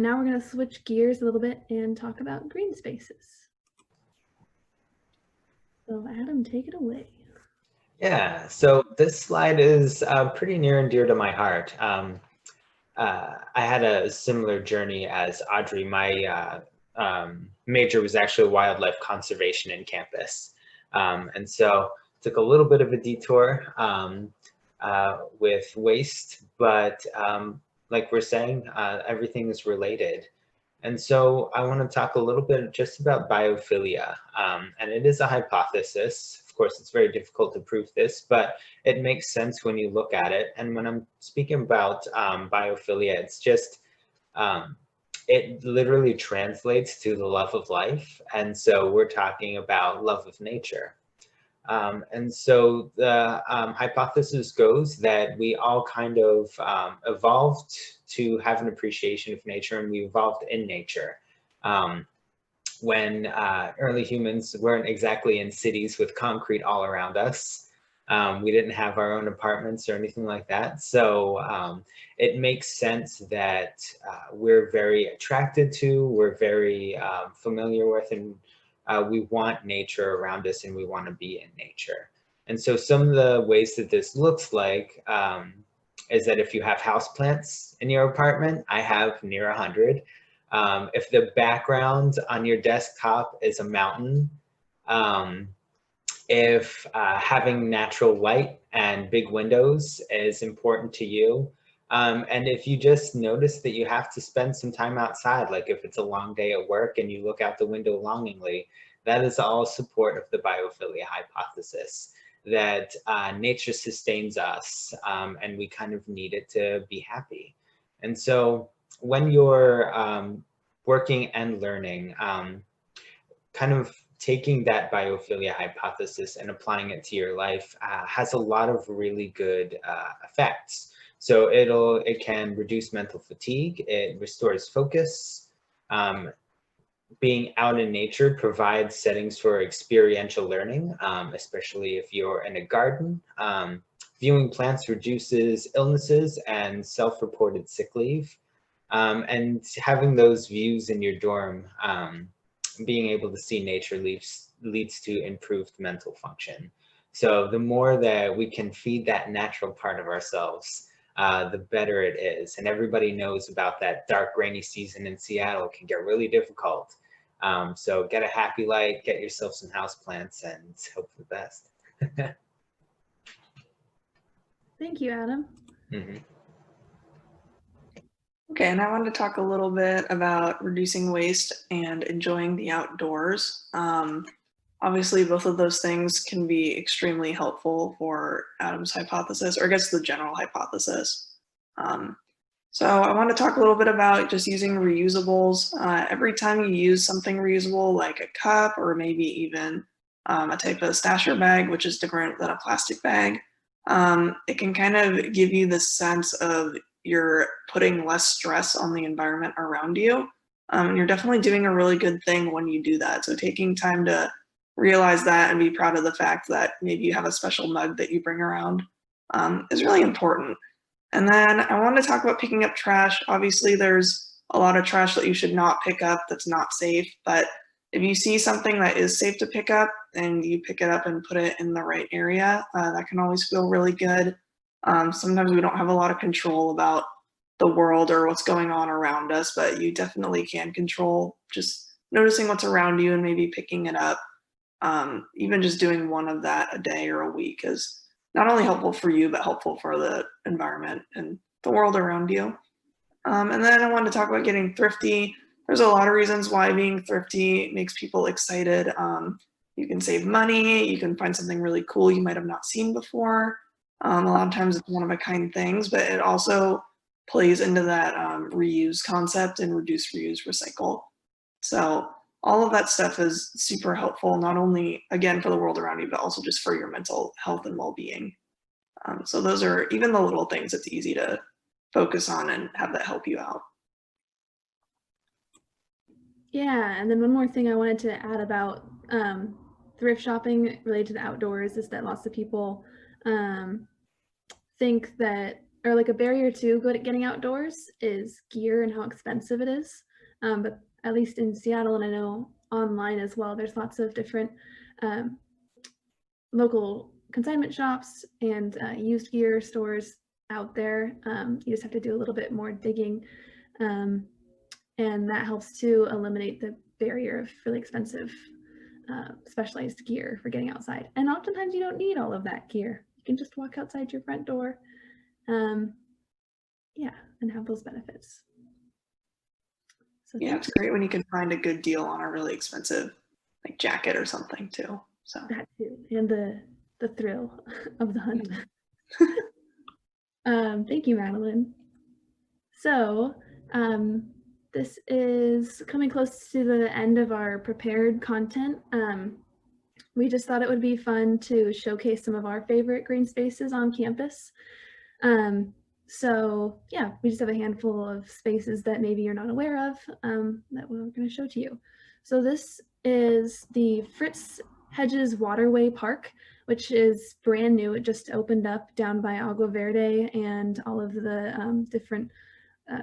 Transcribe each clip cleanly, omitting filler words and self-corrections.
now we're going to switch gears a little bit and talk about green spaces. So Adam, take it away. Yeah, so this slide is pretty near and dear to my heart. I had a similar journey as Audrey. My major was actually wildlife conservation in campus. And so took a little bit of a detour with waste, but like we're saying, everything is related. And so I want to talk a little bit just about biophilia. And it is a hypothesis. Of course, it's very difficult to prove this, but it makes sense when you look at it. And when I'm speaking about biophilia, it's just, it literally translates to the love of life. And so we're talking about love of nature. And so the hypothesis goes that we all kind of evolved to have an appreciation of nature, and we evolved in nature. When early humans weren't exactly in cities with concrete all around us, we didn't have our own apartments or anything like that. So it makes sense that we're very attracted to, we're very familiar with, and we want nature around us, and we want to be in nature. And so some of the ways that this looks like is that if you have houseplants in your apartment, I have near 100. If the background on your desktop is a mountain, if having natural light and big windows is important to you, and if you just notice that you have to spend some time outside, like if it's a long day at work and you look out the window longingly, that is all support of the biophilia hypothesis, that nature sustains us and we kind of need it to be happy. And so when you're working and learning, kind of taking that biophilia hypothesis and applying it to your life has a lot of really good effects. So it can reduce mental fatigue, it restores focus. Being out in nature provides settings for experiential learning, especially if you're in a garden. Viewing plants reduces illnesses and self-reported sick leave. And having those views in your dorm, being able to see nature leads to improved mental function. So the more that we can feed that natural part of ourselves, the better it is. And everybody knows about that dark, rainy season in Seattle. It can get really difficult. So get a happy light, get yourself some houseplants, and hope for the best. Thank you, Adam. Mm-hmm. Okay, and I wanted to talk a little bit about reducing waste and enjoying the outdoors. Obviously, both of those things can be extremely helpful for Adam's hypothesis, or I guess the general hypothesis. So I want to talk a little bit about just using reusables. Every time you use something reusable, like a cup or maybe even a type of stasher bag, which is different than a plastic bag, it can kind of give you the sense of you're putting less stress on the environment around you. And you're definitely doing a really good thing when you do that. So taking time to realize that and be proud of the fact that maybe you have a special mug that you bring around is really important. And then I want to talk about picking up trash. Obviously, there's a lot of trash that you should not pick up that's not safe, but if you see something that is safe to pick up and you pick it up and put it in the right area, that can always feel really good. Sometimes we don't have a lot of control about the world or what's going on around us, but you definitely can control just noticing what's around you and maybe picking it up. Even just doing one of that a day or a week is not only helpful for you, but helpful for the environment and the world around you. And then I wanted to talk about getting thrifty. There's a lot of reasons why being thrifty makes people excited. You can save money, you can find something really cool you might have not seen before. A lot of times it's one-of-a-kind things, but it also plays into that reuse concept and reduce, reuse, recycle. So all of that stuff is super helpful, not only, again, for the world around you, but also just for your mental health and well-being. So those are even the little things it's easy to focus on and have that help you out. Yeah, and then one more thing I wanted to add about thrift shopping related to the outdoors is that lots of people think that or like a barrier to getting outdoors is gear and how expensive it is. But at least in Seattle, and I know online as well, there's lots of different local consignment shops and used gear stores out there. You just have to do a little bit more digging, and that helps to eliminate the barrier of really expensive specialized gear for getting outside. And oftentimes you don't need all of that gear. You can just walk outside your front door, yeah, and have those benefits. So yeah, it's great when you can find a good deal on a really expensive like jacket or something too. So that too, and the thrill of the hunt. Thank you, Madeline. So this is coming close to the end of our prepared content. We just thought it would be fun to showcase some of our favorite green spaces on campus. So yeah, we just have a handful of spaces that maybe you're not aware of that we're going to show to you. So this is the Fritz Hedges Waterway Park, which is brand new. It just opened up down by Agua Verde and all of the different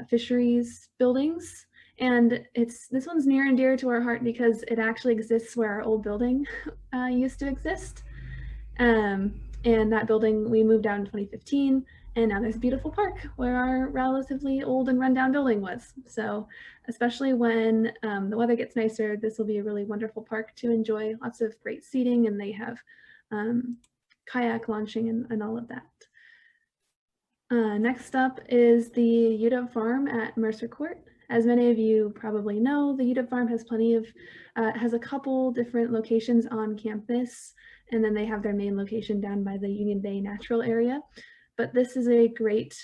fisheries buildings. And this one's near and dear to our heart because it actually exists where our old building used to exist. And that building, we moved out in 2015, and now there's a beautiful park where our relatively old and rundown building was. So especially when the weather gets nicer, this will be a really wonderful park to enjoy. Lots of great seating, and they have kayak launching and all of that. Next up is the UW Farm at Mercer Court. As many of you probably know, the UW Farm has has a couple different locations on campus, and then they have their main location down by the Union Bay Natural Area. But this is a great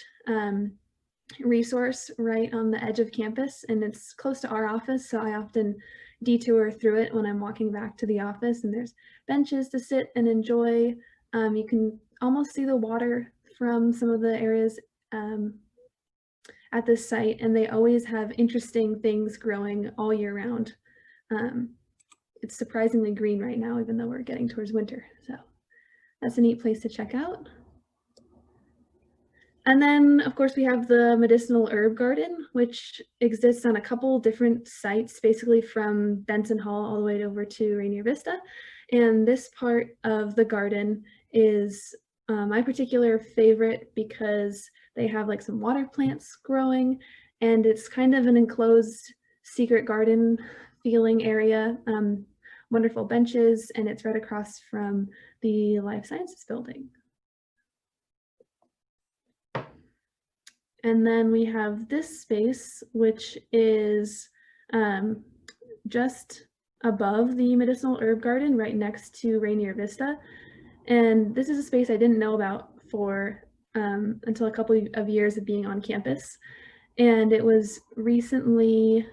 resource right on the edge of campus, and it's close to our office, so I often detour through it when I'm walking back to the office, and there's benches to sit and enjoy. You can almost see the water from some of the areas at this site, and they always have interesting things growing all year round. It's surprisingly green right now, even though we're getting towards winter. So that's a neat place to check out. And then, of course, we have the Medicinal Herb Garden, which exists on a couple different sites, basically from Benson Hall all the way over to Rainier Vista. And this part of the garden is my particular favorite because they have like some water plants growing, and it's kind of an enclosed secret garden feeling area. Wonderful benches, and it's right across from the Life Sciences building. And then we have this space, which is just above the Medicinal Herb Garden, right next to Rainier Vista. And this is a space I didn't know about for until a couple of years of being on campus. And it was recently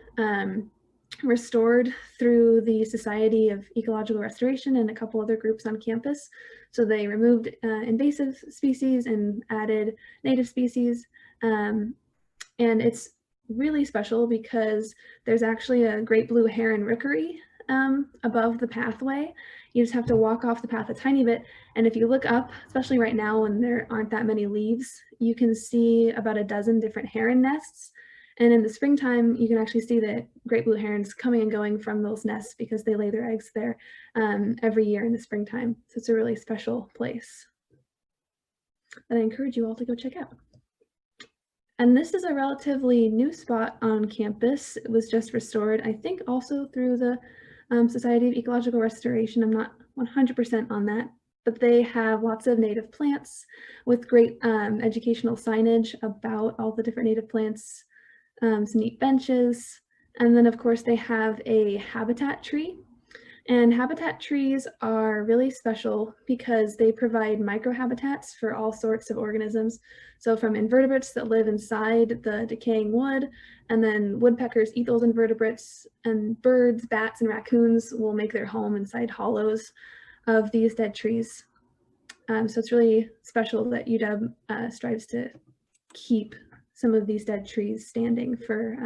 restored through the Society of Ecological Restoration and a couple other groups on campus. So they removed invasive species and added native species. And it's really special because there's actually a great blue heron rookery above the pathway. You just have to walk off the path a tiny bit, and if you look up, especially right now when there aren't that many leaves, you can see about a dozen different heron nests. And in the springtime, you can actually see the great blue herons coming and going from those nests because they lay their eggs there every year in the springtime. So it's a really special place that I encourage you all to go check out. And this is a relatively new spot on campus. It was just restored, I think also through the Society of Ecological Restoration. I'm not 100% on that, but they have lots of native plants with great educational signage about all the different native plants, some neat benches. And then of course they have a habitat tree. And habitat trees are really special because they provide microhabitats for all sorts of organisms. So from invertebrates that live inside the decaying wood, and then woodpeckers eat those invertebrates, and birds, bats, and raccoons will make their home inside hollows of these dead trees. So it's really special that UW strives to keep some of these dead trees standing for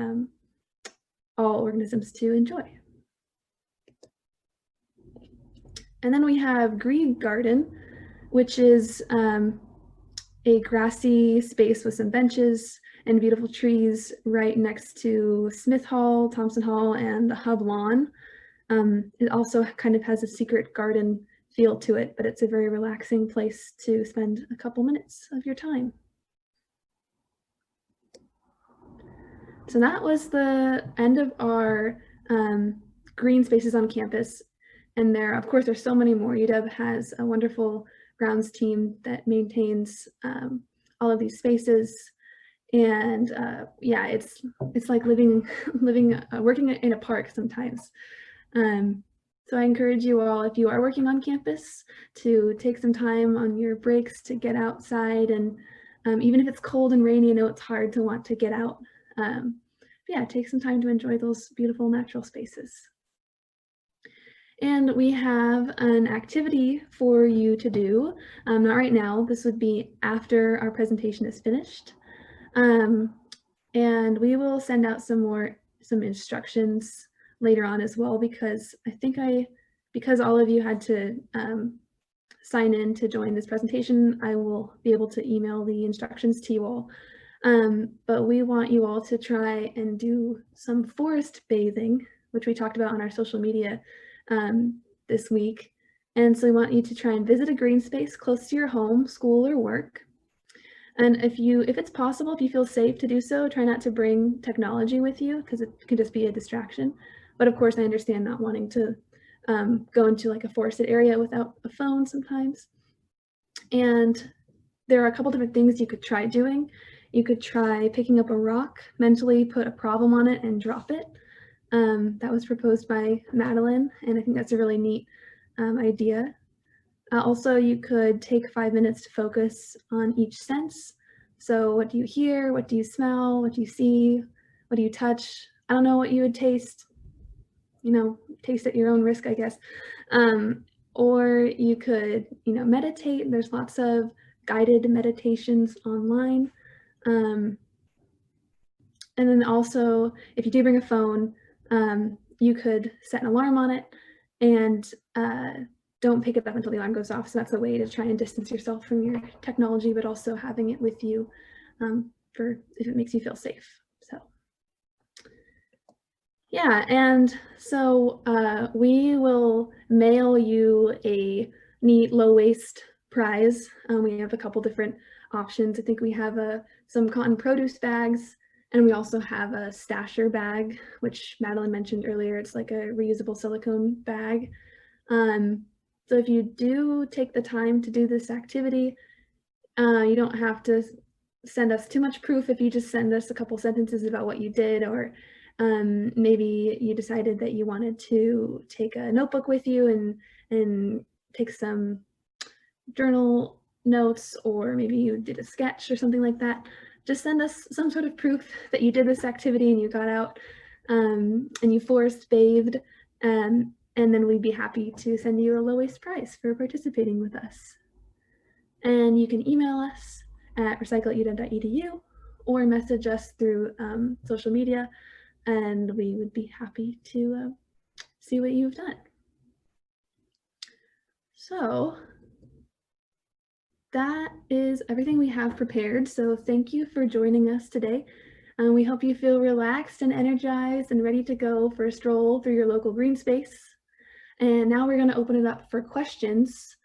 all organisms to enjoy. And then we have Green Garden, which is a grassy space with some benches and beautiful trees right next to Smith Hall, Thompson Hall, and the Hub Lawn. It also kind of has a secret garden feel to it, but it's a very relaxing place to spend a couple minutes of your time. So that was the end of our green spaces on campus. And there, of course, there's so many more. UW has a wonderful grounds team that maintains all of these spaces. And yeah, it's like working in a park sometimes. So I encourage you all, if you are working on campus, to take some time on your breaks to get outside. And even if it's cold and rainy, I know it's hard to want to get out. Yeah, take some time to enjoy those beautiful natural spaces. And we have an activity for you to do. Not right now, this would be after our presentation is finished. And we will send out some instructions later on as well, because I think because all of you had to sign in to join this presentation, I will be able to email the instructions to you all. But we want you all to try and do some forest bathing, which we talked about on our social media this week. And so we want you to try and visit a green space close to your home, school, or work. And if it's possible, if you feel safe to do so, try not to bring technology with you, because it can just be a distraction. But of course, I understand not wanting to go into like a forested area without a phone sometimes. And there are a couple different things you could try doing. You could try picking up a rock, mentally put a problem on it and drop it. That was proposed by Madeline, and I think that's a really neat idea. Also, you could take 5 minutes to focus on each sense. So what do you hear? What do you smell? What do you see? What do you touch? I don't know what you would taste. Taste at your own risk, I guess. Or you could, meditate. There's lots of guided meditations online. And then also, if you do bring a phone, you could set an alarm on it and don't pick it up until the alarm goes off. So that's a way to try and distance yourself from your technology, but also having it with you for if it makes you feel safe. So yeah, and so we will mail you a neat low waste prize. We have a couple different options. I think we have some cotton produce bags, and we also have a stasher bag, which Madeline mentioned earlier. It's like a reusable silicone bag. So if you do take the time to do this activity, you don't have to send us too much proof. If you just send us a couple sentences about what you did, or maybe you decided that you wanted to take a notebook with you and take some journal notes, or maybe you did a sketch or something like that. Just send us some sort of proof that you did this activity and you got out and you forest bathed. And then we'd be happy to send you a low waste prize for participating with us. And you can email us at recycle@uw.edu or message us through social media, and we would be happy to see what you've done. So that is everything we have prepared. So thank you for joining us today. We hope you feel relaxed and energized and ready to go for a stroll through your local green space. And now we're going to open it up for questions.